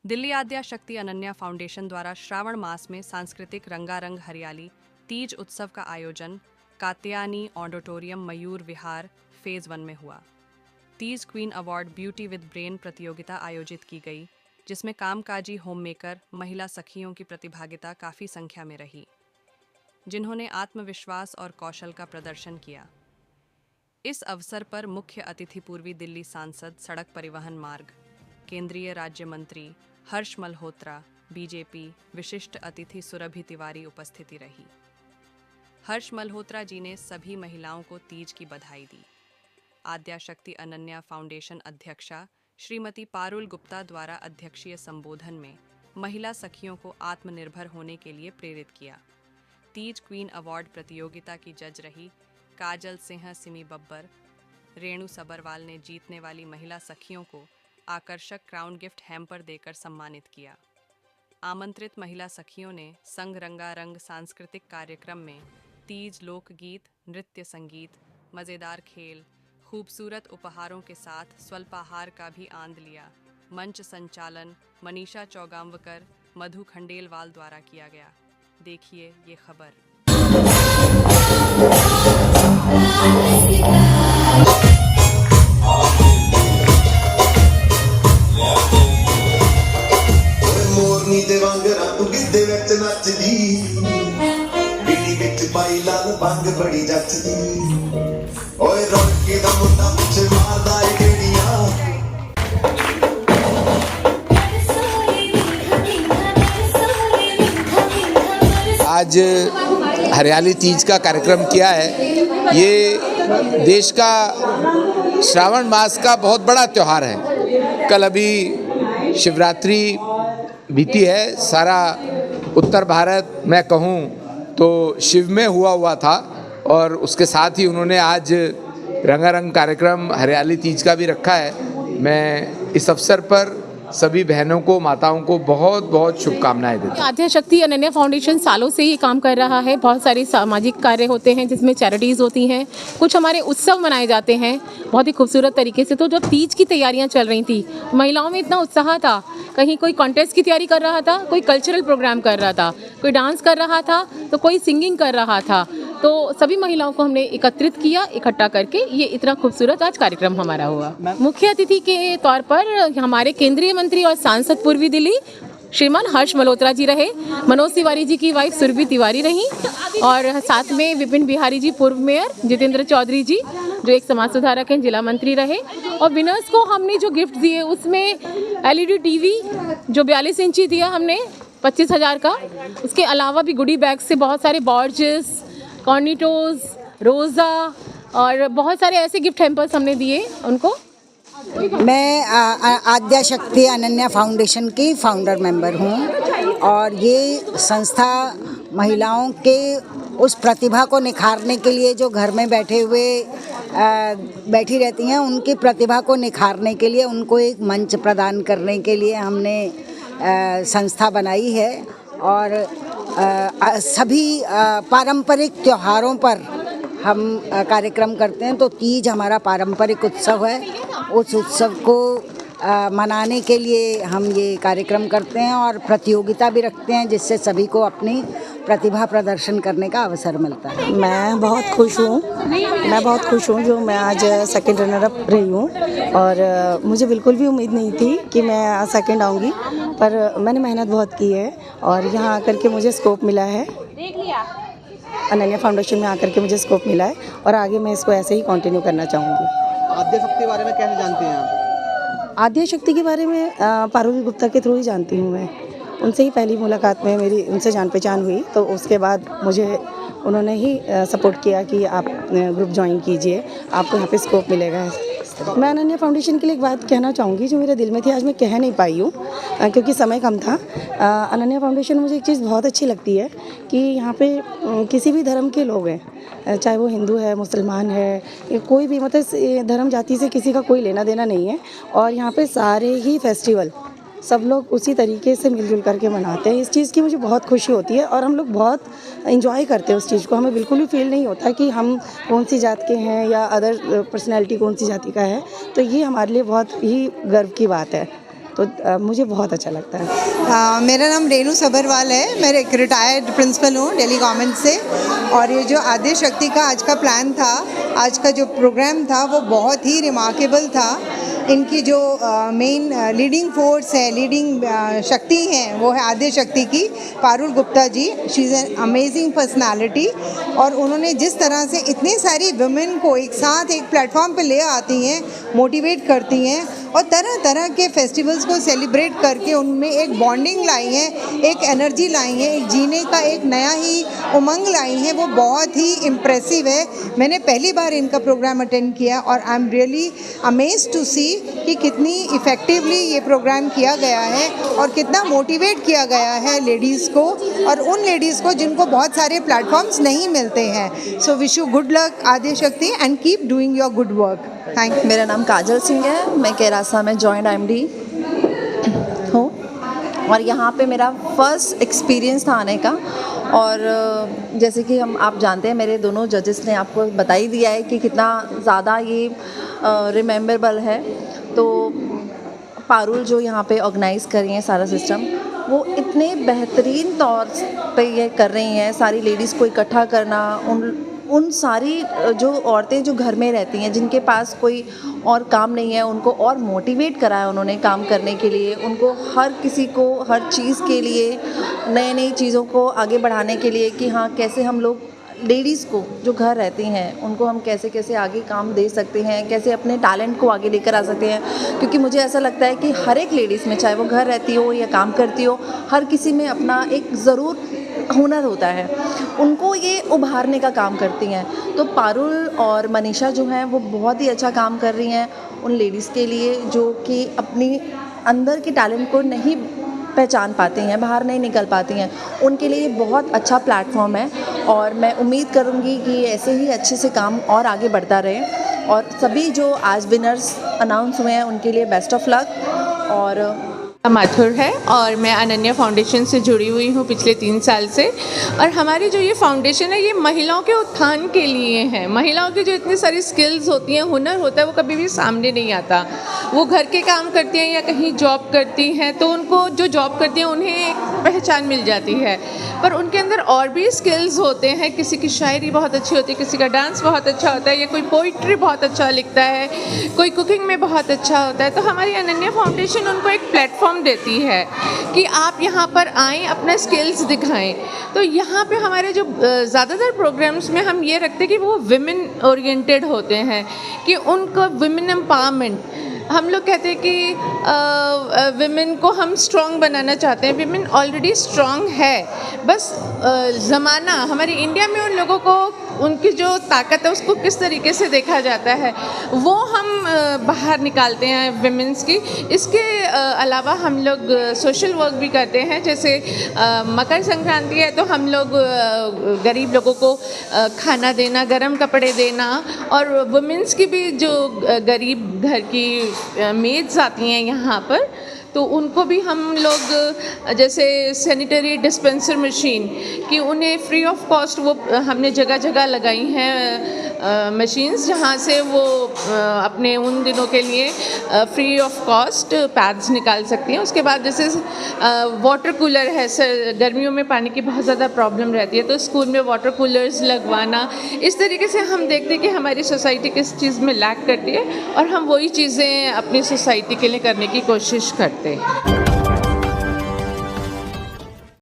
दिल्ली आद्या शक्ति अनन्या फाउंडेशन द्वारा श्रावण मास में सांस्कृतिक रंगारंग हरियाली तीज उत्सव का आयोजन कात्यायनी ऑडिटोरियम मयूर विहार फेज 1 में हुआ। Teej queen award beauty with brain प्रतियोगिता आयोजित की गई, जिसमें कामकाजी होममेकर महिला सखियों की प्रतिभागिता काफ़ी संख्या में रही, जिन्होंने आत्मविश्वास और कौशल का प्रदर्शन किया। इस अवसर पर मुख्य अतिथि पूर्वी दिल्ली सांसद सड़क परिवहन मार्ग केंद्रीय राज्य मंत्री हर्ष मल्होत्रा, बीजेपी विशिष्ट अतिथि सुरभि तिवारी उपस्थिति रही। हर्ष मल्होत्रा जी ने सभी महिलाओं को तीज की बधाई दी। आद्या शक्ति अनन्या फाउंडेशन अध्यक्षा श्रीमती पारुल गुप्ता द्वारा अध्यक्षीय संबोधन में महिला सखियों को आत्मनिर्भर होने के लिए प्रेरित किया। तीज क्वीन अवार्ड प्रतियोगिता की जज रही काजल सिंह सिमी बब्बर रेणु सबरवाल ने जीतने वाली महिला सखियों को आकर्षक क्राउन गिफ्ट हैम्पर देकर सम्मानित किया। आमंत्रित महिला सखियों ने संग रंगारंग सांस्कृतिक कार्यक्रम में तीज लोकगीत, नृत्य संगीत, मज़ेदार खेल, खूबसूरत उपहारों के साथ स्वल्पाहार का भी आनंद लिया। मंच संचालन मनीषा चौगांवकर, मधु खंडेलवाल द्वारा किया गया। देखिए ये खबर। मोरनी दे वांगरा तू गिद्धे विच नचदी, बीड़ी विच पाई लाल भंग बड़ी जचदी, ओए रोके दा मुंडा पिछे मारदा ए गेड़ियां। आज हरियाली तीज का कार्यक्रम किया है। ये देश का श्रावण मास का बहुत बड़ा त्यौहार है। कल अभी शिवरात्रि बीती है। सारा उत्तर भारत मैं कहूँ तो शिव में हुआ था और उसके साथ ही उन्होंने आज रंगारंग कार्यक्रम हरियाली तीज का भी रखा है। मैं इस अवसर पर सभी बहनों को, माताओं को बहुत बहुत शुभकामनाएं देता हूं। आद्या शक्ति अनन्या फाउंडेशन सालों से ये काम कर रहा है। बहुत सारे सामाजिक कार्य होते हैं जिसमें चैरिटीज़ होती हैं, कुछ हमारे उत्सव मनाए जाते हैं बहुत ही खूबसूरत तरीके से। तो जब तीज की तैयारियां चल रही थी, महिलाओं में इतना उत्साह था, कहीं कोई कॉन्टेस्ट की तैयारी कर रहा था, कोई कल्चरल प्रोग्राम कर रहा था, कोई डांस कर रहा था, तो कोई सिंगिंग कर रहा था। तो सभी महिलाओं को हमने एकत्रित किया, इकट्ठा करके ये इतना खूबसूरत आज कार्यक्रम हमारा हुआ। मुख्य अतिथि के तौर पर हमारे केंद्रीय मंत्री और सांसद पूर्वी दिल्ली श्रीमान हर्ष मल्होत्रा जी रहे, मनोज तिवारी जी की वाइफ सुरभि तिवारी रहीं, और साथ में विपिन बिहारी जी पूर्व मेयर, जितेंद्र चौधरी जी जो एक समाज सुधारक हैं, जिला मंत्री रहे। और विनर्स को हमने जो गिफ्ट दिए उसमें LED टीवी जो 42 इंची दिया हमने 25,000 का। उसके अलावा भी गुडी बैग से बहुत सारे बॉर्जेस, कॉर्निटोज, रोज़ा और बहुत सारे ऐसे गिफ्ट हैम्पर्स हमने दिए उनको। मैं आद्या शक्ति अनन्या फाउंडेशन की फाउंडर मेंबर हूँ और ये संस्था महिलाओं के उस प्रतिभा को निखारने के लिए जो घर में बैठी रहती हैं, उनकी प्रतिभा को निखारने के लिए, उनको एक मंच प्रदान करने के लिए हमने संस्था बनाई है। और सभी पारंपरिक त्योहारों पर हम कार्यक्रम करते हैं। तो तीज हमारा पारंपरिक उत्सव है, उस उत्सव को मनाने के लिए हम ये कार्यक्रम करते हैं और प्रतियोगिता भी रखते हैं, जिससे सभी को अपनी प्रतिभा प्रदर्शन करने का अवसर मिलता है। मैं बहुत खुश हूँ जो मैं आज सेकंड रनर अप रही हूँ। और मुझे बिल्कुल भी उम्मीद नहीं थी कि मैं सेकंड आऊँगी, पर मैंने मेहनत बहुत की है और यहाँ आकर के मुझे स्कोप मिला है। अनन्या फाउंडेशन में आकर के मुझे स्कोप मिला है और आगे मैं इसको ऐसे ही कंटिन्यू करना चाहूँगी। आद्या शक्ति के बारे में कैसे जानते हैं आप? आद्या शक्ति के बारे में पारुल गुप्ता के थ्रू ही जानती हूँ मैं। उनसे ही पहली मुलाकात में मेरी उनसे जान पहचान हुई, तो उसके बाद मुझे उन्होंने ही सपोर्ट किया कि आप ग्रुप ज्वाइन कीजिए, आपको यहाँ पे स्कोप मिलेगा। मैं अनन्या फाउंडेशन के लिए एक बात कहना चाहूँगी जो मेरे दिल में थी, आज मैं कह नहीं पाई हूँ क्योंकि समय कम था। अनन्या फाउंडेशन मुझे एक चीज़ बहुत अच्छी लगती है कि यहाँ पे किसी भी धर्म के लोग हैं, चाहे वो हिंदू है, मुसलमान है, या कोई भी, मतलब धर्म जाति से किसी का कोई लेना देना नहीं है। और यहाँ पे सारे ही फेस्टिवल सब लोग उसी तरीके से मिलजुल करके मनाते हैं। इस चीज़ की मुझे बहुत खुशी होती है और हम लोग बहुत इंजॉय करते हैं उस चीज़ को। हमें बिल्कुल भी फील नहीं होता कि हम कौन सी जात के हैं या अदर पर्सनैलिटी कौन सी जाति का है। तो ये हमारे लिए बहुत ही गर्व की बात है। तो मुझे बहुत अच्छा लगता है। मेरा नाम रेनू सबरवाल है, मैं एक रिटायर्ड प्रिंसिपल हूँ दिल्ली गवर्नमेंट से। और ये जो आद्य शक्ति का आज का प्लान था, आज का जो प्रोग्राम था, वो बहुत ही रिमार्केबल था। इनकी जो मेन लीडिंग फोर्स है, लीडिंग शक्ति हैं, वो है आद्य शक्ति की Parul Gupta ji. She is an amazing personality. और उन्होंने जिस तरह से इतनी सारी वुमेन को एक साथ एक प्लेटफॉर्म पे ले आती हैं, मोटिवेट करती हैं और तरह तरह के फेस्टिवल्स को सेलिब्रेट करके उनमें एक बॉन्डिंग लाई है, एक एनर्जी लाई है, एक जीने का एक नया ही उमंग लाई है, वो बहुत ही इम्प्रेसिव है। मैंने पहली बार इनका प्रोग्राम अटेंड किया और I am really amazed to see कि कितनी इफ़ेक्टिवली ये प्रोग्राम किया गया है और कितना मोटिवेट किया गया है लेडीज़ को, और उन लेडीज़ को जिनको बहुत सारे प्लेटफॉर्म्स नहीं मिलते हैं। So wish you good luck आद्य शक्ति and keep doing your good work. Thank you. मेरा नाम काजल सिंह है, मैं कैरासा में जॉइंट IMD हूँ और यहाँ पे मेरा फर्स्ट एक्सपीरियंस था आने का। और जैसे कि आप जानते हैं, मेरे दोनों जजेस ने आपको बता ही दिया है कि कितना ज़्यादा ये रिमेम्बरेबल है। तो पारुल जो यहाँ पे ऑर्गेनाइज़ कर रही हैं सारा सिस्टम, वो इतने बेहतरीन तौर पे ये कर रही हैं। सारी लेडीज़ को इकट्ठा करना, उन सारी जो औरतें जो घर में रहती हैं, जिनके पास कोई और काम नहीं है, उनको और मोटिवेट करा है उन्होंने काम करने के लिए। उनको हर किसी को हर चीज़ के लिए, नई नई चीज़ों को आगे बढ़ाने के लिए कि हाँ, कैसे हम लोग लेडीज़ को जो घर रहती हैं उनको हम कैसे कैसे आगे काम दे सकते हैं, कैसे अपने टैलेंट को आगे लेकर आ सकते हैं। क्योंकि मुझे ऐसा लगता है कि हर एक लेडीज़ में, चाहे वो घर रहती हो या काम करती हो, हर किसी में अपना एक ज़रूर हुनर होता है, उनको ये उभारने का काम करती हैं। तो पारुल और मनीषा जो हैं वो बहुत ही अच्छा काम कर रही हैं उन लेडीज़ के लिए जो कि अपनी अंदर के टैलेंट को नहीं पहचान पाती हैं, बाहर नहीं निकल पाती हैं। उनके लिए बहुत अच्छा प्लेटफॉर्म है और मैं उम्मीद करूँगी कि ऐसे ही अच्छे से काम और आगे बढ़ता रहे। और सभी जो आज विनर्स अनाउंस हुए हैं उनके लिए बेस्ट ऑफ लक। और माथुर है और मैं अनन्या फाउंडेशन से जुड़ी हुई हूँ पिछले 3 साल से। और हमारी जो ये फाउंडेशन है, ये महिलाओं के उत्थान के लिए है। महिलाओं की जो इतनी सारी स्किल्स होती हैं, हुनर होता है, वो कभी भी सामने नहीं आता। वो घर के काम करती हैं या कहीं जॉब करती हैं, तो उनको जो जॉब करती हैं उन्हें एक पहचान मिल जाती है, पर उनके अंदर और भी स्किल्स होते हैं। किसी की शायरी बहुत अच्छी होती है, किसी का डांस बहुत अच्छा होता है, या कोई पोइट्री बहुत अच्छा लिखता है, कोई कुकिंग में बहुत अच्छा होता है। तो हमारी अनन्या फाउंडेशन उनको एक प्लेटफॉर्म देती है कि आप यहाँ पर आएँ, अपना स्किल्स दिखाएं। तो यहाँ पे हमारे जो ज़्यादातर प्रोग्राम्स में हम ये रखते हैं कि वो विमेन ओरिएंटेड होते हैं, कि उनको विमेन एम्पावरमेंट, हम लोग कहते हैं कि विमेन को हम स्ट्रॉन्ग बनाना चाहते हैं। विमेन ऑलरेडी स्ट्रॉन्ग है, बस ज़माना हमारी इंडिया में उन लोगों को उनकी जो ताकत है उसको किस तरीके से देखा जाता है, वो हम बाहर निकालते हैं विमेंस की। इसके अलावा हम लोग सोशल वर्क भी करते हैं। जैसे मकर संक्रांति है तो हम लोग गरीब लोगों को खाना देना, गर्म कपड़े देना, और वुमेंस की भी जो गरीब घर की मेड्स आती हैं यहाँ पर, तो उनको भी हम लोग जैसे सैनिटरी डिस्पेंसर मशीन कि उन्हें फ्री ऑफ कॉस्ट वो हमने जगह जगह लगाई हैं मशीन्स, जहाँ से वो अपने उन दिनों के लिए फ्री ऑफ कॉस्ट पैड्स निकाल सकती हैं। उसके बाद जैसे वाटर कूलर है, सर गर्मियों में पानी की बहुत ज़्यादा प्रॉब्लम रहती है, तो स्कूल में वाटर कूलर्स लगवाना। इस तरीके से हम देखते हैं कि हमारी सोसाइटी किस चीज़ में लैक करती है और हम वही चीज़ें अपनी सोसाइटी के लिए करने की कोशिश करते हैं।